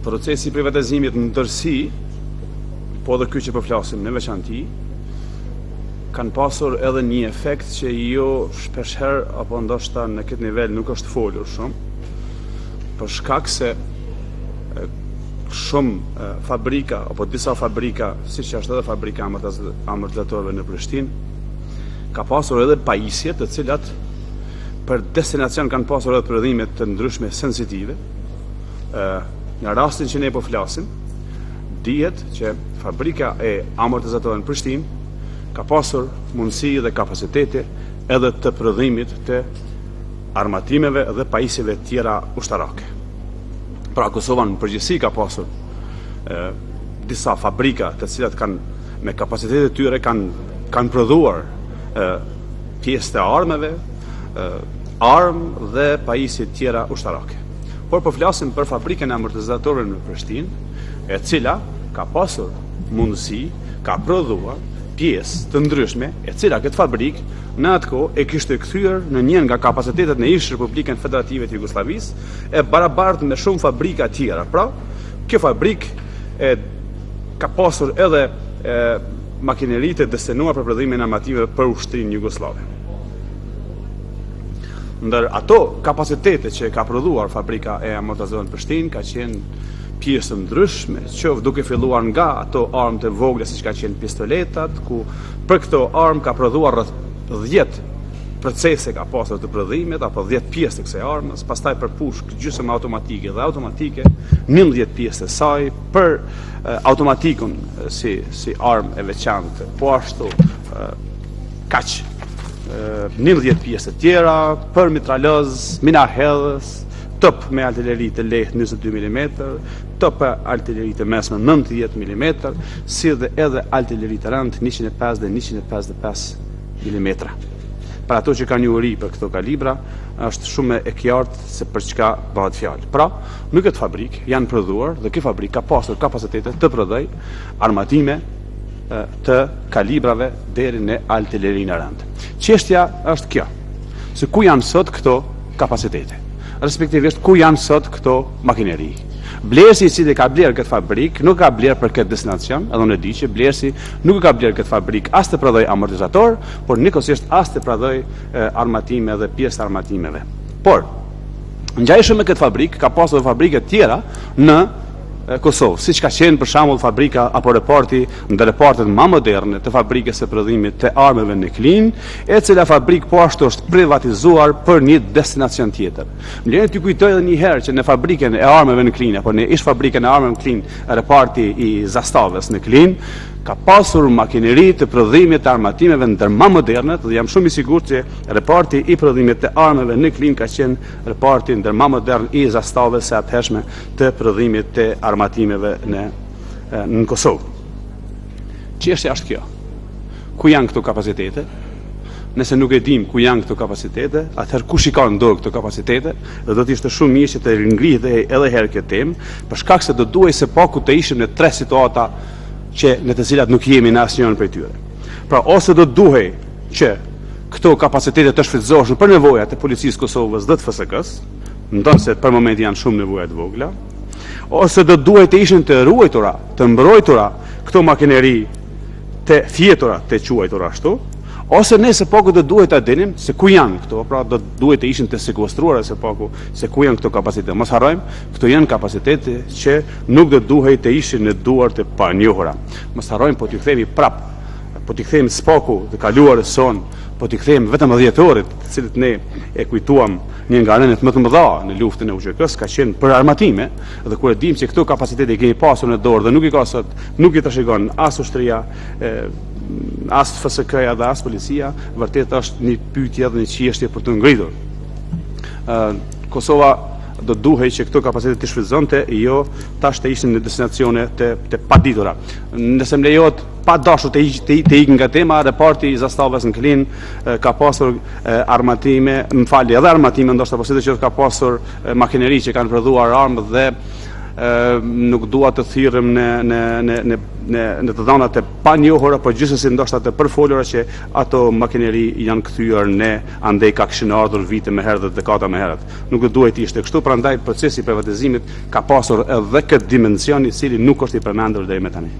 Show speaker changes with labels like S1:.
S1: Procesi i privatizimit në tërësi, po edhe ky që po flasim me veçanti, kanë pasur edhe një efekt që jo shpeshherë apo ndoshta në këtë nivel nuk është folur shumë, për shkak se shumë fabrika apo disa fabrika, siç është edhe fabrika amortizatorëve në Prishtinë, ka pasur edhe pajisje të cilat për destinacion kanë pasur edhe prodhime të ndryshme sensitive. Në rastin që ne po flasim, dihet që fabrika e amortizatorëve në Prishtinë ka pasur mundësi dhe kapacitete edhe të prodhimit të armatimeve dhe pajisjeve tjera ushtarake. Pra Kosova në përgjithësi ka pasur disa fabrika të cilat kanë me kapacitetet tyre kanë prodhuar pjesë të armëve, armë dhe pajisje tjera ushtarake. Por po flasim për fabrikën e amortizatorëve në Prishtinë, e cila ka pasur mundësi, ka prodhuar pjesë të ndryshme, e cila këtë fabrikë në atë kohë e kishte kthyer në një nga kapacitetet në ish Republikën Federative të Jugosllavisë, e barabartë me shumë fabrika tjera. Pra, kjo fabrikë ka pasur edhe makineritë të destinuar për prodhimin e armative për ushtrinë jugoslave. Ndër ato kapacitete që ka prodhuar fabrika e amortizatorëve në Prishtinë ka qenë pjesë ndryshme, qoftë duke filluar nga ato armë të vogla siç ka qenë pistoletat, ku për këto armë ka prodhuar rreth 10 procese ka pasur të prodhimit, apo 10 pjesë të kësaj armës, pastaj për pushk gjysmë automatike dhe automatike, 11 pjesë të saj, për automatikun si armë e veçantë, po ashtu kaq 11 pjesë të tjera, për mitralëz, minahedhës, top me artilleri të lehtë 22 mm, top artilleri të mesme 90 mm, si dhe edhe artilleri të rëndë 105 dhe 155 mm. Për ato që kanë njohuri për këto kalibra, është shumë e qartë se për çka bëhet fjalë. Pra, në këtë fabrikë janë prodhuar dhe kjo fabrikë ka pasur kapacitete të prodhoj armatime të kalibrave deri në artillerinë e rëndë. Çështja është kjo, se ku janë sot këto kapacitete, respektivisht ku janë sot këto makineri. Blersi i cili ka blerë këtë fabrikë nuk ka blerë për këtë destinacion, edhe unë e di që Blersi nuk ka blerë këtë fabrikë as të prodhoj amortizator, por njëkohësisht as të prodhoj armatime dhe pjesë armatimeve. Por ngjajshëm me këtë fabrikë ka pasur fabrika tjera në Kosovë, siç ka qenë për shembull fabrika apo reporti ndër reportet më moderne të fabrikës së prodhimit të armëve në Klin, e cila fabrikë po ashtu është privatizuar për një destinacion tjetër. Më lejoni t'ju kujtoj edhe një herë që në fabrikën e armëve në Klin, apo në ish fabrikën e armëve në Klin, reporti i Zastavës në Klin, ka pasur makineri të prodhimit të armatimeve ndër më modernet, dhe jam shumë i sigurt që reporti i prodhimit të armëve në Klin ka qenë reporti ndër më modern i Zastavës së atëhershme të prodhimit të armatimeve në Kosovë. Çështja është kjo. Ku janë këto kapacitete? Nëse nuk e dim ku janë këto kapacitete, atëherë kush i ka në dorë këto kapacitete, dhe do të ishte shumë mirë që të ringrihet edhe herë kjo temë, për shkak se do duhej së paku të ishim në 3 situata që në të cilat nuk jemi në asnjërin prej tyre. Pra, ose do duhej që këto kapacitete të shfrytëzohen për nevojat e policisë Kosovës dhe të FSK-s, ndonse për moment janë shumë nevoja të vogla, ose do duhej të ishin të ruajtura, të mbrojtura këto makineri të fjetura, të quajtura ashtu, ose ne së paku do duhet ta dinim se ku janë këto, pra do duhet të ishin të sekuestruara së paku se ku janë këto kapacitete. Mos harrojmë, këto janë kapacitete që nuk do duhej të ishin në duart e panjohura. Mos harrojmë, po t'i kthemi prap, po t'i kthemi spaku të kaluarës son, po t'i kthemi vetëm 10 orët, të cilët ne e kujtuam një nga rëndet më të mëdha në luftën e UÇK-s, ka qenë për armatime, dhe kur e dim që këto kapacitete i kemi pasur në dorë dhe nuk i ka sot, nuk i trashëgon as ushtria, as FSK-ja dhe as policia, vërtet është një pyetje dhe një çështje për të ngritur. Kosova do duhej që këto kapacitete të shfrytëzonte, jo tash të ishin në destinacione të paditura. Nëse më lejohet pa dashur të ikë nga tema, reporti i Zastavës në Klin ka pasur armatime, edhe armatime ndoshta, po sidoqoftë ka pasur makineri që kanë prodhuar armë dhe nuk dua të thirrem në të dhënat e panjohura, por gjithsesi ndoshta të përfolura që ato makineri janë kthyer ne, andej ka kishin ardhur vite më herët dhe dekada më herët. Nuk do duhet të ishte kështu, prandaj procesi i privatizimit ka pasur edhe këtë dimension i cili nuk është i përmendur deri më tani.